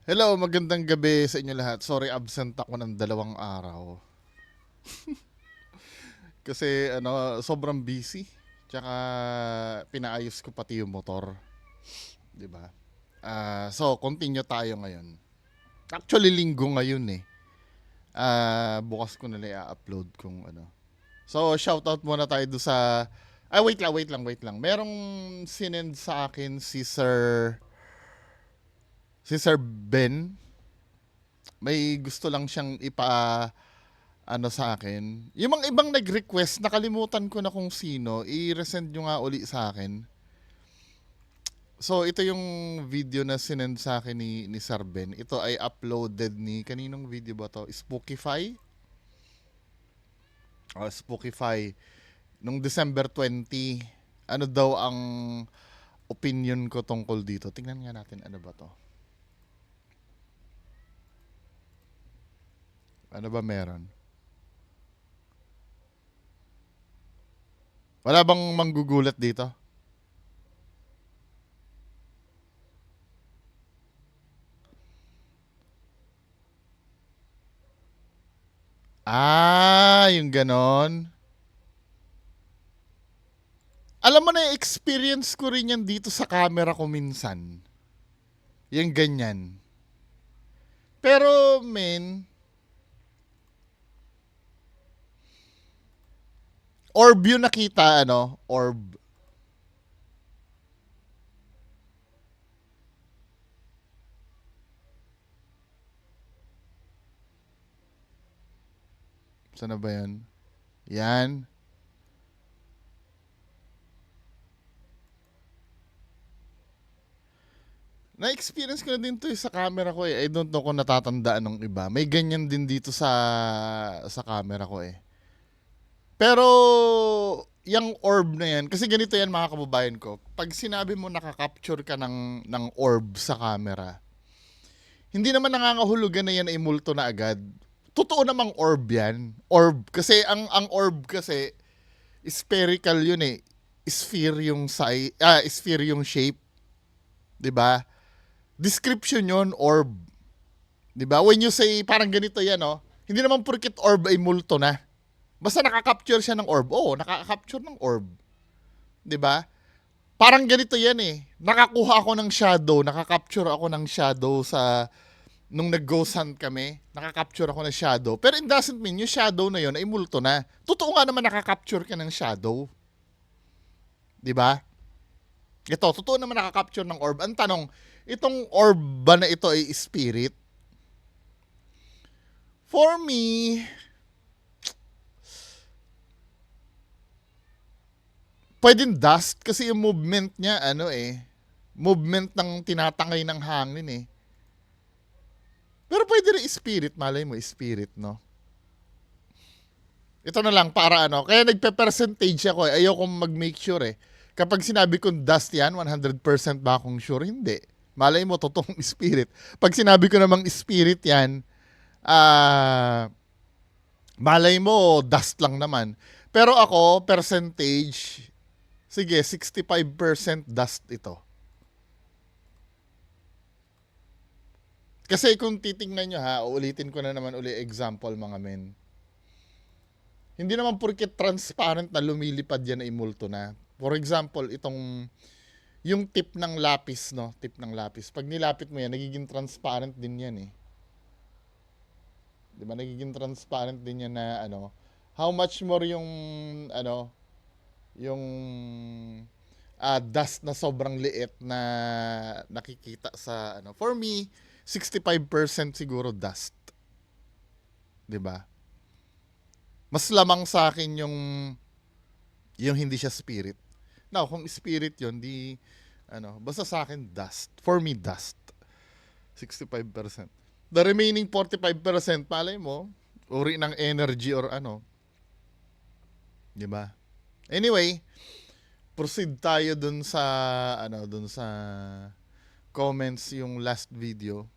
Hello, magandang gabi sa inyo lahat. Sorry, absent ako ng 2 araw. Kasi sobrang busy. Tsaka pinaayos ko pati yung motor, 'di ba? So continue tayo ngayon. Actually linggo ngayon eh. Bukas ko na i-upload kung ano. So shoutout muna tayo do sa wait lang. Merong sinend sa akin si Sir Ben. May gusto lang siyang sa akin. Yung mga ibang nag-request, nakalimutan ko na kung sino, i-resend nyo nga uli sa akin. So, ito yung video na sinend sa akin ni Sir Ben. Ito ay uploaded ni, kaninong video ba to? Spookify? Spookify. Nung December 20, ano daw ang opinion ko tungkol dito? Tingnan nga natin, ano ba to? Ano ba meron? Wala bang manggugulat dito? Yung ganon. Alam mo na, experience ko rin yan dito sa camera ko minsan. Yung ganyan. Pero, men, orb yung nakita, orb. Saan na ba yan? Yan. Na-experience ko na din to sa camera ko eh. I don't know kung natatandaan ng iba. May ganyan din dito sa camera ko eh. Pero, yung orb na yan, kasi ganito yan mga kababayan ko, pag sinabi mo nakaka-capture ka ng orb sa camera, hindi naman nangangahulugan na yan ay multo na agad. Totoo namang orb yan. Orb. Kasi ang orb kasi, spherical yun eh. Sphere yung shape. 'Di ba? Description yun, orb. 'Di ba? When you say, parang ganito yan, hindi naman porkit orb ay multo na. Basta nakaka-capture siya ng orb. Oo, nakaka-capture ng orb. 'Di ba? Parang ganito yan eh. Nakakuha ako ng shadow, nakaka-capture ako ng shadow nung nag-ghost hunt kami, nakaka-capture ako ng shadow. Pero it doesn't mean yung shadow na yun ay multo na. Totoo nga naman nakaka-capture ka ng shadow. 'Di ba? Ito, totoo naman nakaka-capture ng orb. Ang tanong, itong orb ba na ito ay spirit? For me, pwedeng dust kasi yung movement niya, movement ng tinatangay ng hangin eh. Pero pwede rin spirit, malay mo, spirit, no? Ito na lang para kaya nagpe-percentage ako eh. Ayoko mag-make sure eh. Kapag sinabi kong dust yan, 100% ba akong sure? Hindi. Malay mo, totoong spirit. Pag sinabi ko namang spirit yan, malay mo, dust lang naman. Pero ako, percentage, sige, 65% dust ito. Kasi kung titingnan nyo ha, uulitin ko na naman uli example mga men. Hindi naman porket transparent na lumilipad yan ay multo na. For example, yung tip ng lapis, no? Tip ng lapis. Pag nilapit mo yan, nagiging transparent din yan eh. 'Di ba? Nagiging transparent din yan na how much more yung yung dust na sobrang liit na nakikita sa For me, 65% siguro dust. 'Di ba? Mas lamang sa akin yung hindi siya spirit. Now, kung spirit yun, basta sa akin, dust. For me, dust. 65%. The remaining 45%, palay mo, uri ng energy or di ba? Anyway, proceed tayo dun sa comments yung last video.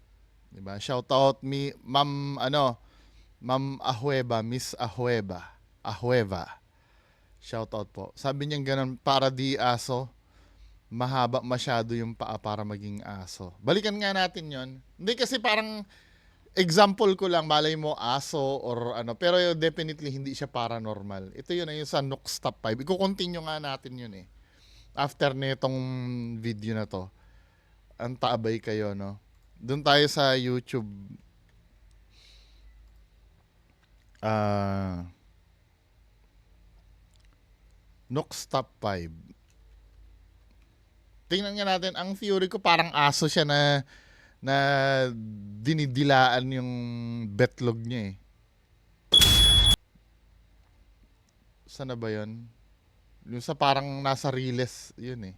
Di ba? Shout out Ma'am Ahueva, Miss Ahueva. Shout out po. Sabi niya ganun, para di aso, mahaba masyado yung paa para maging aso. Balikan nga natin yon. Hindi kasi parang example ko lang, malay mo aso or ano, pero definitely hindi siya paranormal. Ito yun yung sa Nooks Top 5. Iko-continue nga natin yun eh. After nitong video na to. Ang taabay kayo, no? Doon tayo sa YouTube. Nooks Top 5. Tingnan nga natin, ang theory ko parang aso siya na dinidilaan yung betlog niya eh. Saan na ba yun? Yung sa parang nasa Riles, yun eh.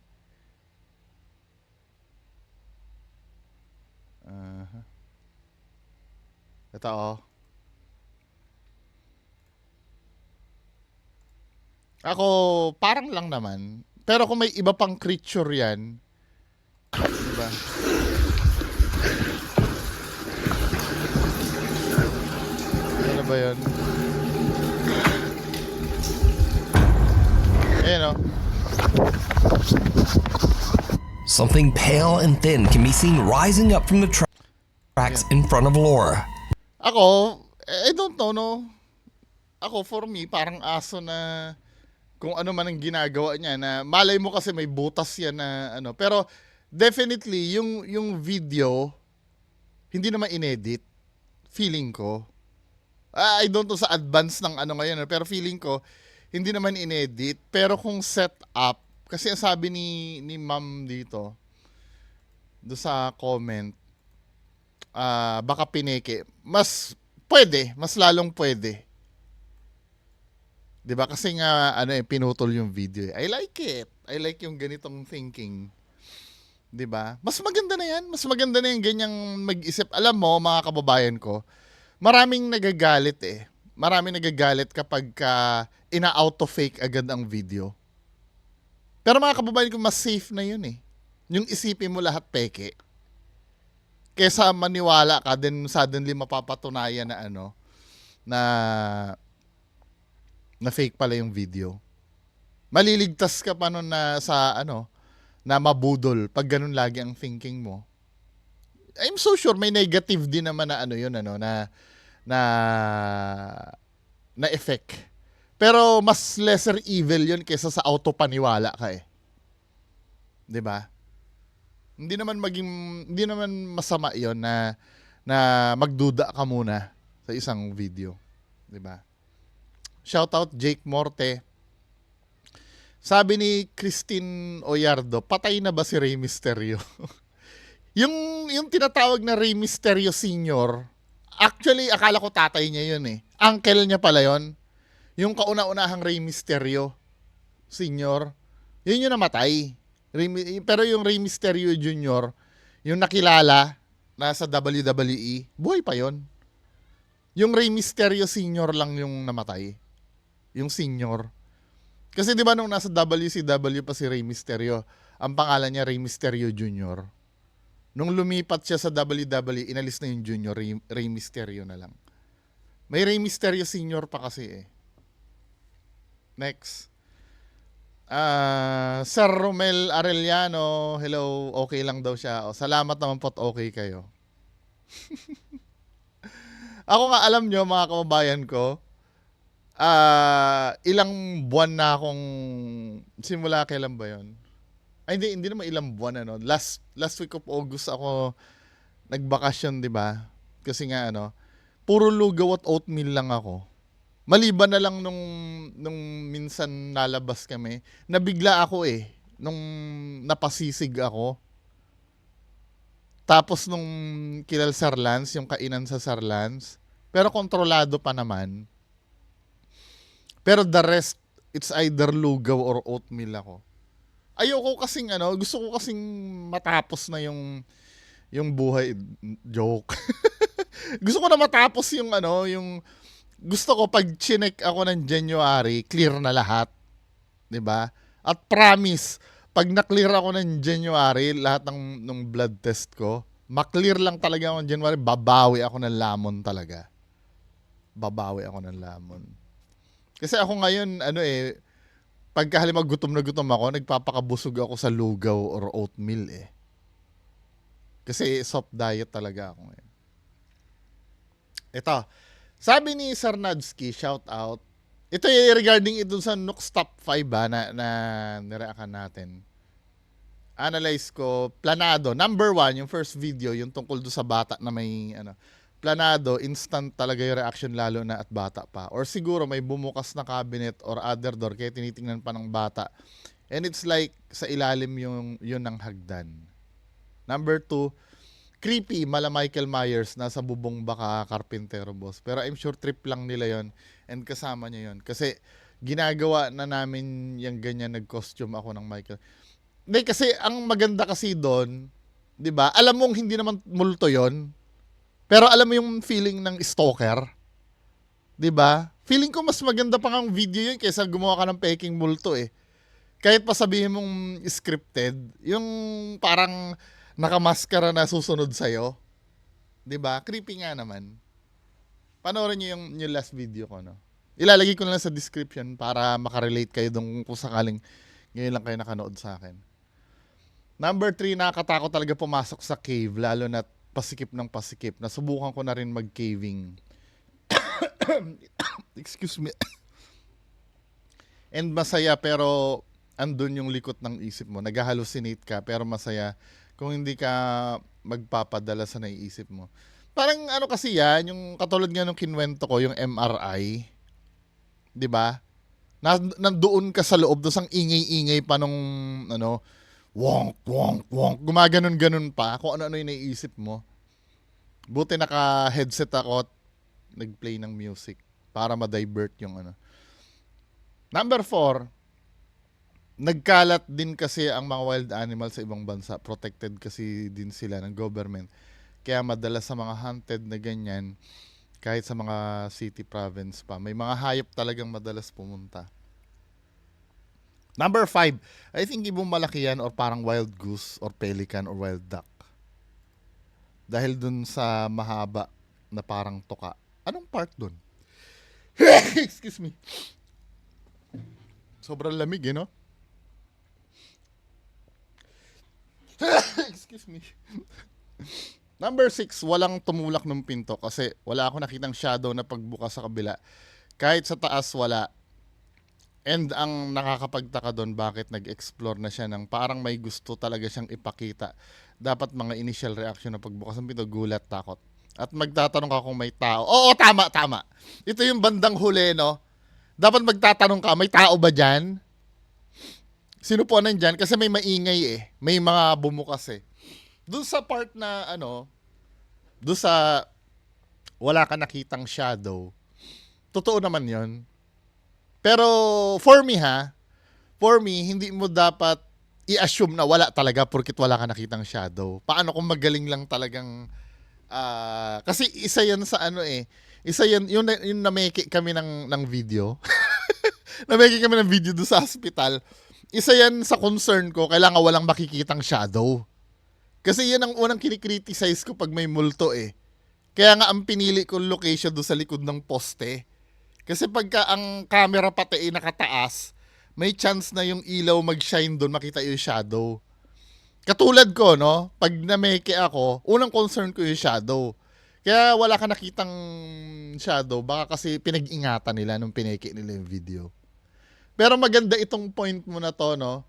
Ito oh. Ako, parang lang naman. Pero kung may iba pang creature yan, diba? Ano ba yun? Ayan o. Something pale and thin can be seen rising up from the tracks in front of Laura. Ako, I don't know, no? Ako, for me, parang aso na kung ano man ang ginagawa niya na malay mo kasi may butas yan na ano. Pero definitely, yung video, hindi naman inedit. Feeling ko. I don't know sa advance ng ano ngayon, pero feeling ko, hindi naman inedit. Pero kung set up, kasi ang sabi ni ma'am dito, do sa comment, baka pineke. Mas pwede, mas lalong pwede. 'Di ba? Kasi nga ano eh pinutol yung video. I like it. I like yung ganitong thinking. 'Di ba? Mas maganda na 'yan. Mas maganda na yung ganyang mag-isip. Alam mo, mga kababayan ko, maraming nagagalit eh. Maraming nagagalit kapag ina-auto fake agad ang video. Pero mga kababayan ko, mas safe na 'yun eh. Yung isipin mo lahat peke. Kesa maniwala ka then suddenly mapapatunayan na ano na fake pala yung video. Maliligtas ka pa nun na sa ano, na mabudol pag ganun lagi ang thinking mo. I'm so sure may negative din naman na ano yun, ano, na effect. Pero mas lesser evil yun kaysa sa auto-paniwala ka eh. 'Di ba? Hindi naman masama yun na magduda ka muna sa isang video. 'Di ba? Shoutout Jake Morte. Sabi ni Christine Oyardo, patay na ba si Rey Mysterio? yung tinatawag na Rey Mysterio Sr., actually, akala ko tatay niya yun eh. Uncle niya pala yun. Yung kauna-unahang Rey Mysterio Sr., yun yung namatay. Pero yung Rey Mysterio Jr., yung nakilala na sa WWE, buhay pa yun. Yung Rey Mysterio Sr. lang yung namatay. Yung senior. Kasi di ba nung nasa WCW pa si Rey Mysterio, ang pangalan niya Rey Mysterio Jr. Nung lumipat siya sa WWE, inalis na yung Junior, Rey Mysterio na lang. May Rey Mysterio Senior pa kasi eh. Next. Sir Romel Arellano, hello, okay lang daw siya. O, salamat naman po't okay kayo. Ako nga, alam nyo mga kababayan ko, ilang buwan na akong simula kailan ba yon? Ay hindi naman ilang buwan ano. Last week of August ako nagbakasyon, 'di ba? Kasi nga ano, puro lugaw at oatmeal lang ako. Maliban na lang nung minsan nalabas kami, nabigla ako eh nung napasisig ako. Tapos nung kilal Sarlans, yung kainan sa Sarlans, pero kontrolado pa naman. Pero the rest, it's either lugaw or oatmeal ako. Ayoko kasing ano, gusto ko kasing matapos na yung buhay. Joke. Gusto ko na matapos yung ano, yung gusto ko pag chinek ako ng January, clear na lahat. 'Di ba? At promise, pag na-clear ako ng January, lahat ng blood test ko, ma-clear lang talaga ako ng January, babawi ako ng lamon talaga. Babawi ako ng lamon. Kasi ako ngayon, ano eh, pagka halimbawa gutom na gutom ako, nagpapakabusog ako sa lugaw or oatmeal eh. Kasi soft diet talaga ako ngayon. Ito, sabi ni Sir Nadsky, shout out. Ito yung regarding ito sa Nooks Top 5 na nireakan natin. Analyze ko, planado. Number 1, yung first video, yung tungkol do sa bata na may planado, instant talaga yung reaction lalo na at bata pa. Or siguro may bumukas na cabinet or other door kaya tinitingnan pa ng bata. And it's like sa ilalim yun ng hagdan. Number 2, creepy, mala Michael Myers, nasa bubong baka Carpintero boss. Pero I'm sure trip lang nila yon and kasama niya yon. Kasi ginagawa na namin yung ganyan, nag-costume ako ng Michael. Hindi, kasi ang maganda kasi doon, di ba, alam mong hindi naman multo yon, pero alam mo yung feeling ng stalker. Di ba? Feeling ko mas maganda pa ang video yun kaysa gumawa ka ng peking multo eh. Kahit pa sabihin mong scripted, yung parang nakamaskara na susunod sa'yo. Diba? Creepy nga naman. Panoorin nyo yung last video ko, no? Ilalagay ko na lang sa description para makarelate kayo dun kung sakaling ngayon lang kayo nakanood sa akin. Number 3, nakakatakot talaga pumasok sa cave, lalo na pasikip ng pasikip. Nasubukan ko na rin mag-caving. Excuse me. And masaya pero andun yung likot ng isip mo. Nag-hallucinate ka pero masaya kung hindi ka magpapadala sa naiisip mo. Parang ano kasi yan, yung katulad nga nung kinwento ko, yung MRI. 'Di ba? Nandoon ka sa loob, dos ang ingay-ingay pa nung wonk, wonk, wonk. Gumaganon-ganon pa kung ano-ano yung naiisip mo. Buti naka-headset ako at nag-play ng music para ma-divert yung Number 4, nagkalat din kasi ang mga wild animals sa ibang bansa. Protected kasi din sila ng government. Kaya madalas sa mga hunted na ganyan, kahit sa mga city province pa, may mga hayop talagang madalas pumunta. Number 5, I think ibang malaki yan or parang wild goose or pelican or wild duck. Dahil dun sa mahaba na parang tuka. Anong part dun? Excuse me. Sobrang lamig no? Excuse me. Number 6, walang tumulak ng pinto kasi wala ako nakitang shadow na pagbukas sa kabila. Kahit sa taas, wala. And ang nakakapagtaka doon, bakit nag-explore na siya ng parang may gusto talaga siyang ipakita. Dapat mga initial reaction na pagbukas ng pinto, gulat, takot. At magtatanong ka kung may tao. Oo, tama. Ito yung bandang huli, no? Dapat magtatanong ka, may tao ba dyan? Sino po nandyan? Kasi may maingay eh. May mga bumukas eh. Doon sa part na doon sa wala ka nakitang shadow, totoo naman yon. Pero for me, hindi mo dapat i-assume na wala talaga porkit wala ka nakitang shadow. Paano kung magaling lang talagang kasi isa yan sa isa yan, yung nameke kami ng video. Nameke kami ng video doon sa hospital. Isa yan sa concern ko, kailangan walang makikitang shadow. Kasi yan ang unang kinikriticize ko pag may multo eh. Kaya nga ang pinili kong location doon sa likod ng poste. Kasi pagka ang camera pati ay nakataas, may chance na yung ilaw mag-shine doon, makita yung shadow. Katulad ko, no? Pag nameke ako, unang concern ko yung shadow. Kaya wala ka nakitang shadow, baka kasi pinag-ingatan nila nung pineke nila yung video. Pero maganda itong point mo na to, no?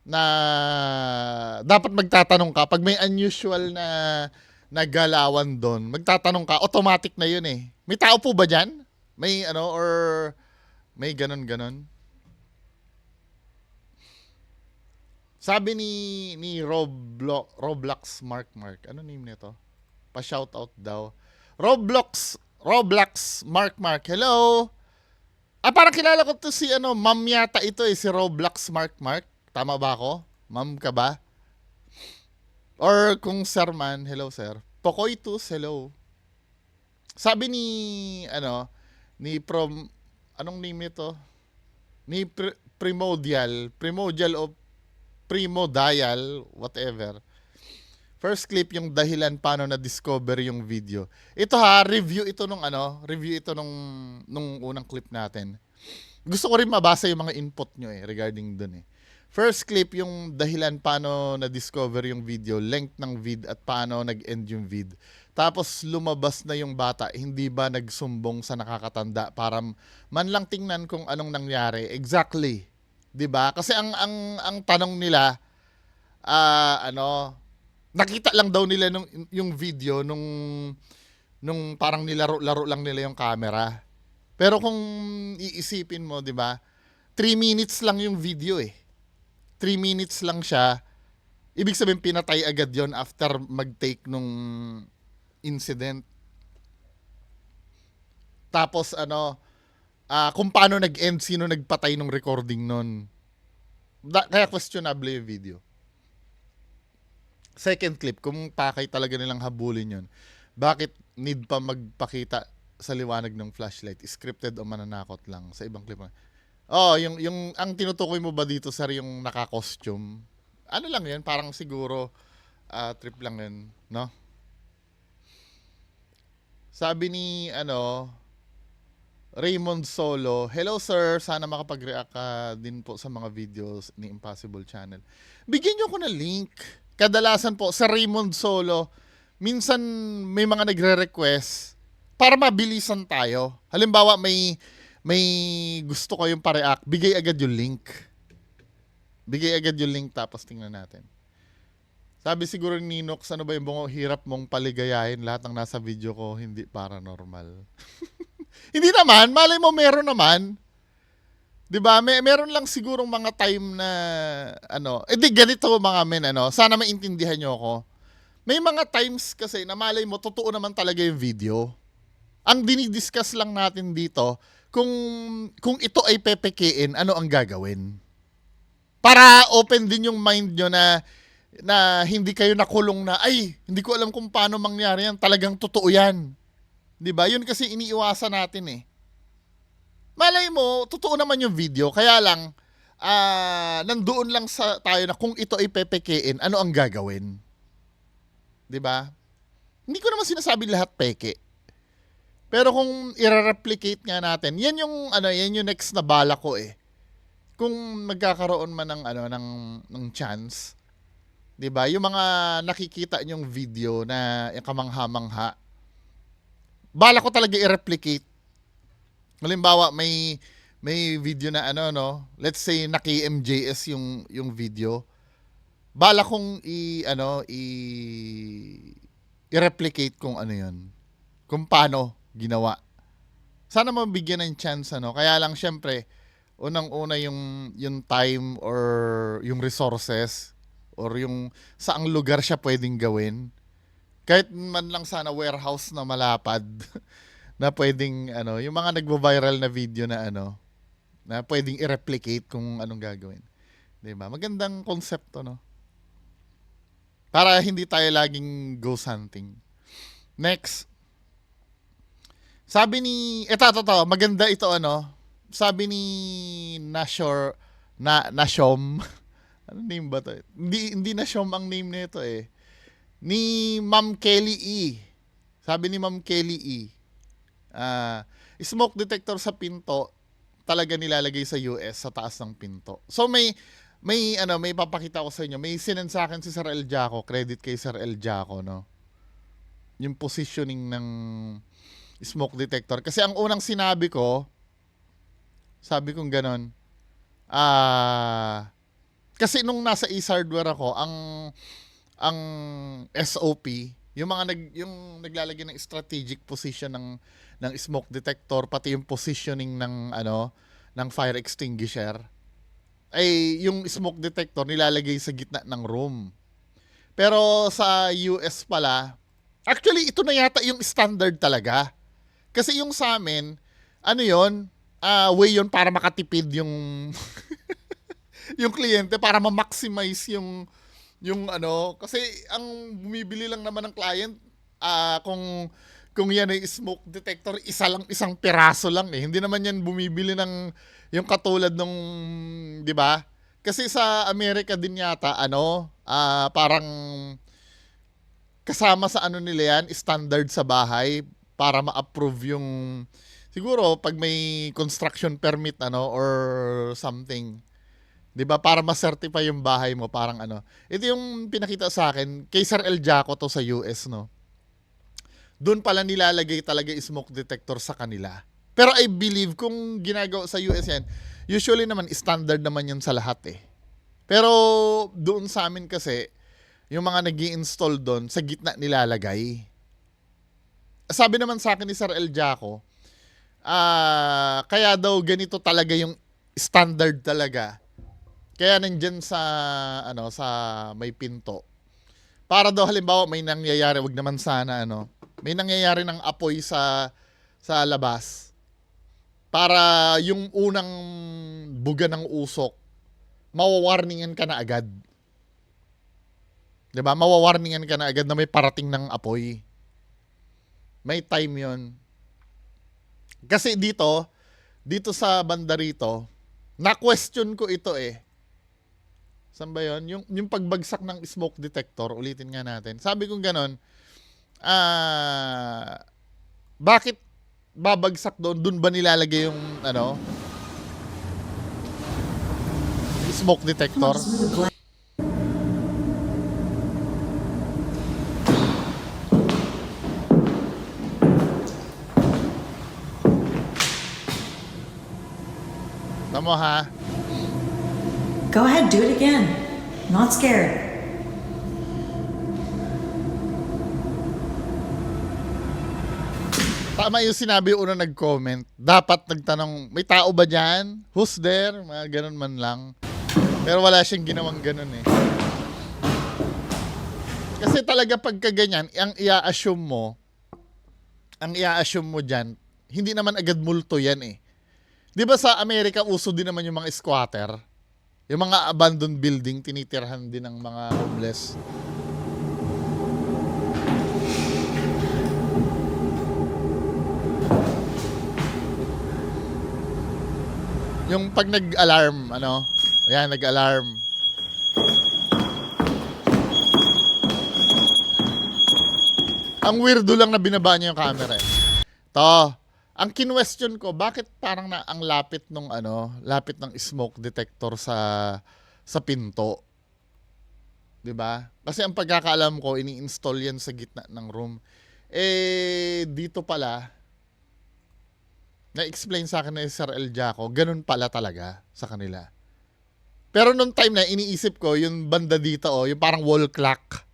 Na dapat magtatanong ka pag may unusual na nagalawan doon. Magtatanong ka, automatic na yun eh. May tao po ba diyan? May or may ganon. Sabi ni Roblox Mark. Ano name nito? Pa-shoutout daw. Roblox Mark. Hello. Parang kilala ko to si ma'am yata ito si Roblox Mark. Tama ba ako? Ma'am ka ba? Or kung sir man, hello sir. Pokoitus, hello. Sabi ni anong name nito? Ni Primordial o Primordial, whatever. First clip yung dahilan paano na-discover yung video. Ito review ito nung unang clip natin. gusto ko rin mabasa yung mga input nyo regarding dun First clip, yung dahilan paano na-discover yung video, length ng vid at paano nag-end yung vid. Tapos lumabas na yung bata, hindi ba nagsumbong sa nakakatanda para man lang tingnan kung anong nangyari. Exactly. 'Di ba? Kasi ang tanong nila nakita lang daw nila yung video nung parang nilaro-laro lang nila yung camera. Pero kung iisipin mo, 'di ba? 3 minutes lang yung video 3 minutes lang siya. Ibig sabihin pinatay agad yon after mag-take nung incident. Tapos kung paano nag-end, sino nagpatay nung recording nun. Kaya questionable yung video. Second clip, kung pakay talaga nilang habulin yon, bakit need pa magpakita sa liwanag ng flashlight? Scripted o mananakot lang? Sa ibang clip. Yung ang tinutukoy mo ba dito, sir, yung naka-costume? Ano lang yun? Parang siguro trip lang yun, no? Sabi ni, Raymond Solo, hello sir, sana makapag-react ka din po sa mga videos ni Impossible Channel. Bigyan nyo ko ng link. Kadalasan po, sa Raymond Solo, minsan may mga nagre-request para mabilisan tayo. Halimbawa, may gusto kayong pa-react, bigay agad yung link. Bigay agad yung link tapos tingnan natin. Sabi siguro ni Ninox, ano ba yung bungo, hirap mong paligayahin lahat ng nasa video ko, hindi paranormal. Hindi naman, malay mo meron naman. 'Di ba? Meron lang sigurong mga time na ganito mga men, sana maintindihan niyo ako. May mga times kasi na malay mo totoo naman talaga yung video. Ang dinidiscuss lang natin dito, kung ito ay pepekein, ano ang gagawin? Para open din yung mind nyo na hindi kayo nakulong na, ay, hindi ko alam kung paano mangyari yan. Talagang totoo yan. 'Di ba? Yun kasi iniiwasan natin Malay mo, totoo naman yung video. Kaya lang, nandoon lang sa tayo na kung ito ay pepekein, ano ang gagawin? 'Di ba? Hindi ko naman sinasabi lahat peke. Pero kung i-replicate nga natin, yan yung next na bala ko Kung magkakaroon man ng chance, 'di ba? Yung mga nakikita nyong video na yung kamangha-mangha, bala ko talaga i-replicate. Halimbawa, may video na let's say naki-MJS yung video. Bala kong i-replicate kung ano 'yon. Kung paano ginawa. Sana mabigyan ng chance Kaya lang syempre, unang-una yung time or yung resources or yung saang lugar siya pwedeng gawin. Kahit man lang sana warehouse na malapad na pwedeng yung mga nagvo-viral na video na na pwedeng i-replicate kung anong gagawin. 'Di ba? Magandang konsepto para hindi tayo laging ghost hunting. Next. Sabi ni maganda ito Sabi ni Nashom. Ano name ba 'to? Hindi Nashom ang name nito Ni Ma'am Kelly E. Sabi ni Ma'am Kelly E. Smoke detector sa pinto talaga nilalagay sa US sa taas ng pinto. So may papakita ko sa inyo. May sinend sa akin si Sir El Jaco. Credit kay Sir El Jaco, yung positioning ng smoke detector. Kasi ang unang sinabi ko, sabi kong ganon, kasi nung nasa Ace Hardware ako, ang SOP, yung naglalagay ng strategic position ng smoke detector, pati yung positioning ng fire extinguisher, ay yung smoke detector nilalagay sa gitna ng room. Pero sa US pala, actually ito na yata yung standard talaga. Kasi yung sa amin, way yun para makatipid yung yung kliyente, para ma-maximize yung kasi ang bumibili lang naman ng client, kung yan ay smoke detector, isang piraso lang Hindi naman yan bumibili ng yung katulad nung, 'di ba? Kasi sa Amerika din yata parang kasama sa nila yan, standard sa bahay para ma-approve yung Siguro pag may construction permit or something, 'di ba, para ma-certify yung bahay mo, parang ano. Ito yung pinakita sa akin kay Sir El Jaco to sa US, no. Doon pala nilalagay talaga yung smoke detector sa kanila. Pero I believe kung ginagawa sa US yan, usually naman standard naman yun sa lahat eh. Pero doon sa amin kasi, yung mga nag-i-install doon, sa gitna nilalagay. Sabi naman sa akin ni Sir El Jaco, kaya daw ganito talaga yung standard talaga. Kaya nandyan sa, sa may pinto. Para daw halimbawa may nangyayari, wag naman sana, may nangyayari ng apoy sa labas. Para yung unang buga ng usok, mawawarningan ka na agad. 'Di ba? Mawawarningan ka na agad na may parating ng apoy. May time 'yon. Kasi dito sa banda rito, na-question ko ito eh. Saan ba 'yon? Yung pagbagsak ng smoke detector, ulitin nga natin. Sabi kong ganon, bakit babagsak doon? Doon ba nilalagay yung smoke detector? Tamo ha? Go ahead, do it again. Not scared. Tama yung sinabi yung unang nag-comment. Dapat nagtanong, may tao ba dyan? Who's there? Mga ganun man lang. Pero wala siyang ginawang ganun eh. Kasi talaga pagka ganyan, ang i-assume mo dyan, hindi naman agad multo yan eh. Di ba sa Amerika, uso din naman yung mga squatter? Yung mga abandoned building, tinitirhan din ng mga homeless. Yung pag nag-alarm, ayan, nag-alarm. Ang weirdo lang na binaba niya yung camera eh. To, ang kinwestiyon ko, bakit parang ang lapit ng lapit ng smoke detector sa pinto? 'Di ba? Kasi ang pagkakaalam ko, ini-install yan sa gitna ng room. Dito pala, na-explain sa akin ni Sir El Jaco, ganun pala talaga sa kanila. Pero nung time na, iniisip ko, yung banda dito, yung parang wall clock.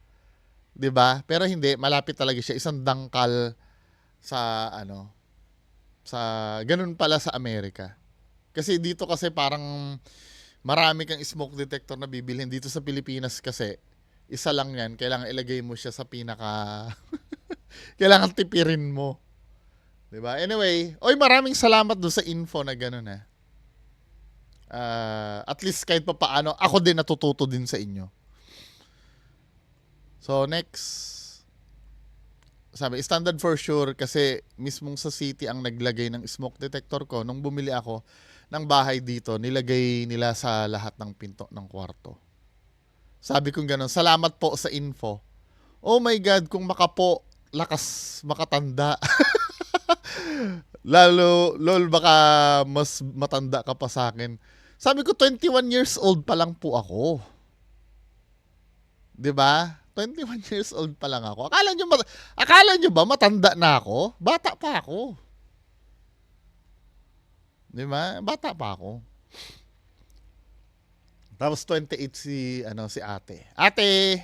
'Di ba? Pero hindi, malapit talaga siya. Isang dangkal sa sa ganun pala sa Amerika. Kasi dito kasi parang marami kang smoke detector na bibilhin. Dito sa Pilipinas kasi, isa lang yan. Kailangan ilagay mo siya sa pinaka... kailangan tipirin mo. Diba? Anyway, maraming salamat doon sa info na gano'n ha. At least kahit pa paano, ako din natututo din sa inyo. So next, sabi, standard for sure kasi mismong sa city ang naglagay ng smoke detector ko. Nung bumili ako ng bahay dito, nilagay nila sa lahat ng pinto ng kwarto. Sabi kong gano'n, salamat po sa info. Oh my God, kung makapo, lakas makatanda. Lol, baka mas matanda ka pa sa akin. Sabi ko, 21 years old pa lang po ako. 'Di ba? 21 years old pa lang ako. Akala nyo ba matanda na ako? Bata pa ako. 'Di ba? Bata pa ako. Tapos 28 si ate. Ate.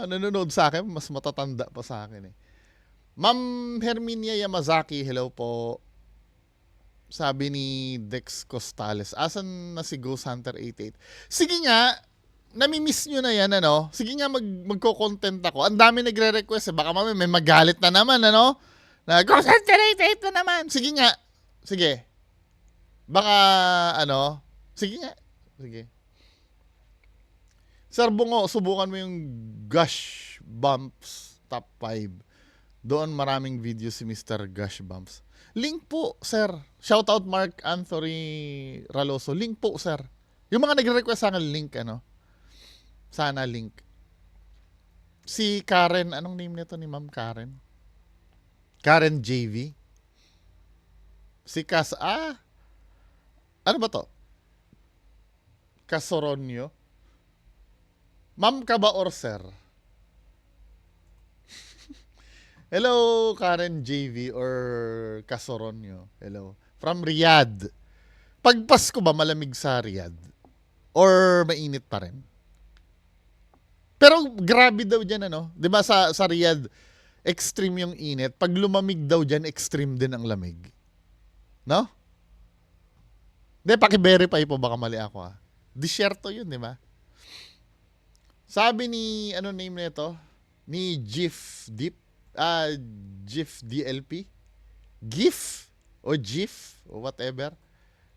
Nanonood sa akin, mas matatanda pa sa akin eh. Ma'am Herminia Yamazaki, hello po. Sabi ni Dex Costales, asan na si Ghost Hunter 88? Sige nga, nami-miss nyo na yan, Sige nga, magko-content ako. Ang dami nagre-request eh. Baka may magalit na naman, Na Ghost Hunter 88 na naman. Sige nga. Sige. Baka, Sige nga. Sige. Sir Bungo, subukan mo yung Gush Bumps Top 5. Doon maraming video si Mr. Gush Bumps. Link po, sir. Shoutout Mark Anthony Raloso. Link po, sir. Yung mga nagre-request sa akin, link, Sana link. Si Karen, anong name nito ni Ma'am Karen? Karen JV. Si ano ba to? Casoronio? Ma'am ka ba or sir? Hello, Karen JV or Casoronio. Hello. From Riyadh. Pag Pasko ba malamig sa Riyadh? Or mainit pa rin? Pero grabe daw dyan, ano? Di ba sa Riyadh, extreme yung init. Pag lumamig daw dyan, extreme din ang lamig. No? Hindi, paki-verify po, baka mali ako ah. Disyerto yun, di ba? Sabi ni, ano name nito? Ni GIF DLP? GIF? O GIF? O whatever.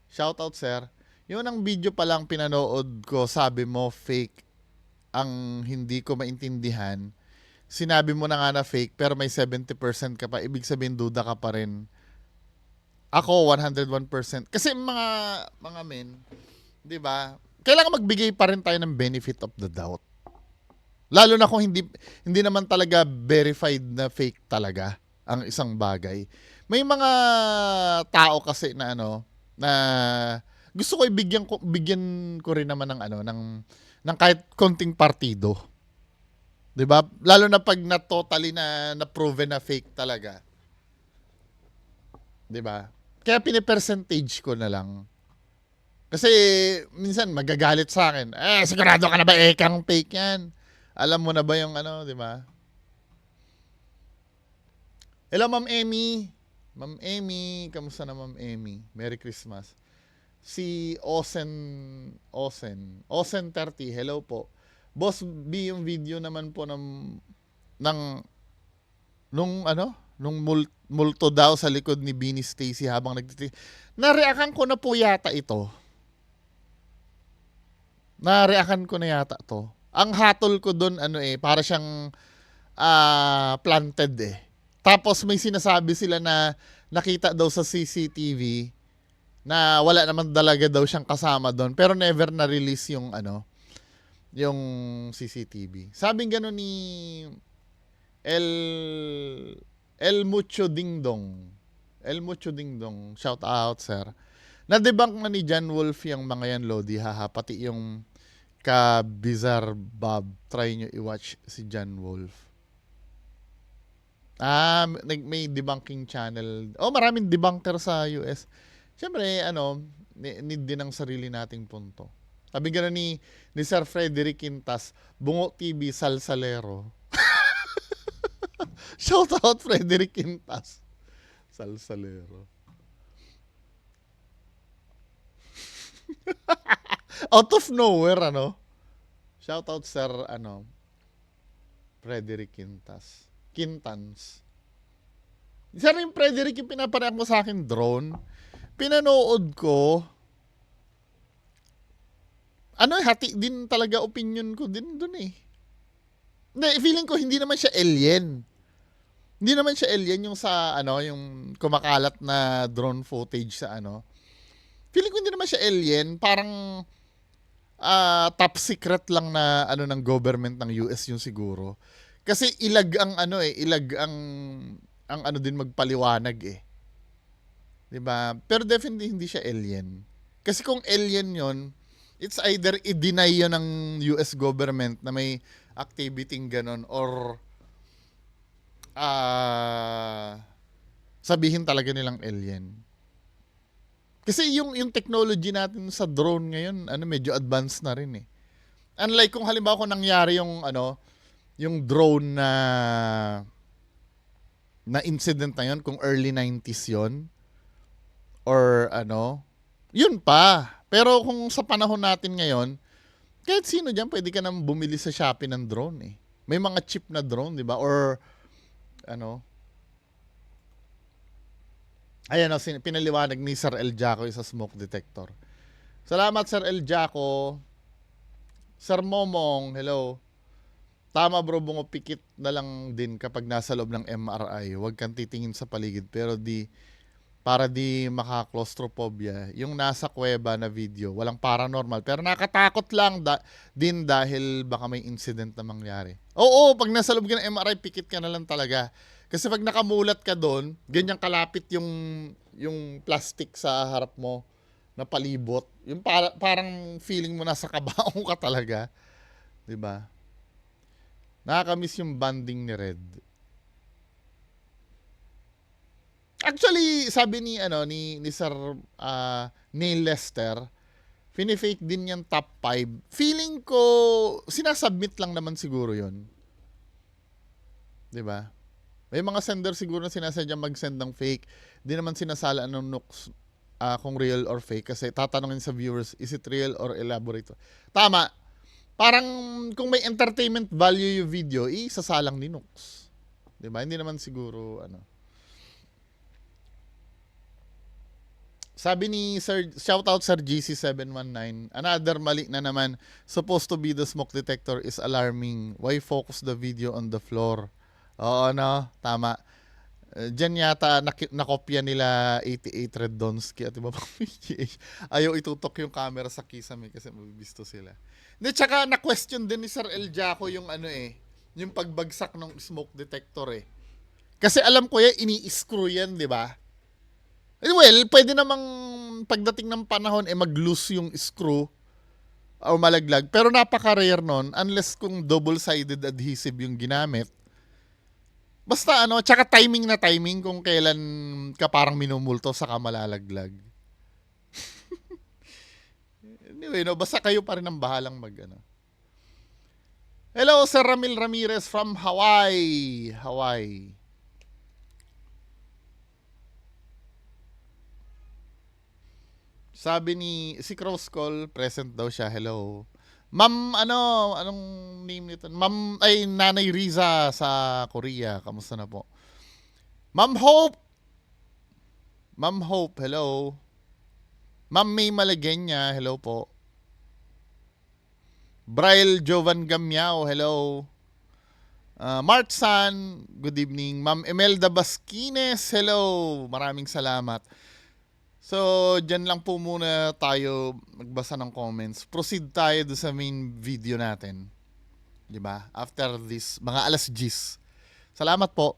Shoutout, sir. Yun ang video pa lang pinanood ko, sabi mo, fake ang hindi ko maintindihan. Sinabi mo na nga na fake, pero may 70% ka pa. Ibig sabihin, duda ka pa rin. Ako, 101%. Kasi mga men, di ba? Kailangan magbigay pa rin tayo ng benefit of the doubt. Lalo na kung hindi naman talaga verified na fake talaga ang isang bagay. May mga tao kasi na na gusto ko bigyan ko rin naman ng kahit konting partido. 'Di ba? Lalo na pag totally na proven na fake talaga. 'Di ba? Kaya pini-percentage ko na lang. Kasi minsan magagalit sa akin. Sigurado ka na ba kang fake 'yan? Alam mo na ba yung di ba? Hello, Ma'am Emmy. Ma'am Emmy, kamusta na Ma'am Emmy? Merry Christmas. Si Osen 30, hello po. Boss B, yung video naman po nung multo daw sa likod ni Beanie Stacy habang nareakan ko na po yata ito. Nareakan ko na yata to. Ang hatol ko doon para siyang planted eh. Tapos may sinasabi sila na nakita daw sa CCTV na wala naman talaga daw siyang kasama doon, pero never na release yung yung CCTV. Sabing gano'n ni El Mucho Dingdong. El Mucho Dingdong, shout out sir. Na-debunk na ni John Wolf yung mga yan, Lodi, haha, pati yung ka-Bizarre Bob. Try nyo i-watch si John Wolf. May debunking channel. Maraming debunker sa US. Siyempre, need din ang sarili nating punto. Sabi gano'n ni Sir Frederick Quintas, Bungo TV Salsalero. Shout out Frederick Quintas. Salsalero. Out of nowhere, Shout out Sir, Frederick Quintans. Sir, yung Frederick yung pinaparehan mo sa akin drone, pinanood ko, hati din talaga opinion ko din dun eh. Hindi, feeling ko hindi naman siya alien. Hindi naman siya alien yung sa, yung kumakalat na drone footage sa Feeling ko hindi naman siya alien, parang top secret lang na ng government ng US yung siguro. Kasi ilag ang din magpaliwanag eh. 'Di ba? Pero definitely hindi siya alien. Kasi kung alien 'yon, it's either i-deny 'yon ng US government na may activity ganon or sabihin talaga nilang alien. Kasi yung technology natin sa drone ngayon, medyo advanced na rin eh. Unlike kung halimbawa kung nangyari yung drone na incident na yun, kung early 90s yun, or yun pa. Pero kung sa panahon natin ngayon, kahit sino dyan, pwede ka nang bumili sa Shopee ng drone eh. May mga cheap na drone, di ba? Or, ayan pinaliwanag ni Sir El Jaco sa smoke detector. Salamat Sir El Jaco. Sir Momong, hello. Tama bro, Bungo, pikit na lang din kapag nasa loob ng MRI. Huwag kang titingin sa paligid pero para di maka-claustrophobia. Yung nasa kuweba na video, walang paranormal. Pero nakatakot lang din dahil baka may incident na mangyari. Oo, pag nasa loob ka ng MRI, pikit ka na lang talaga. Kasi pag nakamulat ka doon, ganyan kalapit yung plastic sa harap mo na palibot. Yung parang feeling mo nasa kabaong ka talaga. 'Di ba? Nakakamiss yung banding ni Red. Actually, sabi ni Sir Neil Lester, fini-fake din yung top 5. Feeling ko sinasubmit lang naman siguro 'yon. 'Di ba? May mga sender siguro na sinasadya mag-send ng fake. Di naman sinasala ng nooks kung real or fake kasi tatanungin sa viewers, is it real or elaborate? Tama. Parang kung may entertainment value yung video, isasalang ni nooks. 'Di ba? Hindi naman siguro Sabi ni Sir, shoutout Sir GC719, another mali na naman. Supposed to be the smoke detector is alarming. Why focus the video on the floor? Oo, no? Tama. Diyan yata nakopya nila 88 Red Donsky at iba pang PGH. Ayaw itutok yung camera sa kisame kasi mabibisto sila. Hindi, tsaka na-question din ni Sir El Jaco yung yung pagbagsak ng smoke detector Kasi alam ko ini-screw yan, di ba? Well, pwede namang pagdating ng panahon mag-loose yung screw o malaglag. Pero napaka-rare nun unless kung double-sided adhesive yung ginamit. Basta tsaka timing na timing kung kailan ka parang minumulto saka malalaglag. Anyway, basta kayo pa rin ang bahalang Hello, Sir Ramil Ramirez from Hawaii. Hawaii. Sabi ni si Cross Call, present daw siya. Hello. Ma'am, anong name nito? Ma'am, Nanay Riza sa Korea. Kamusta na po? Ma'am Hope. Ma'am Hope, hello. Ma'am May Malagenya, hello po. Braille Jovan Gamiao, hello. Martsan, good evening. Ma'am Emelda Basquines, hello. Maraming salamat. So, dyan lang po muna tayo magbasa ng comments. Proceed tayo sa main video natin. 'Di ba? After this, mga alas 10. Salamat po.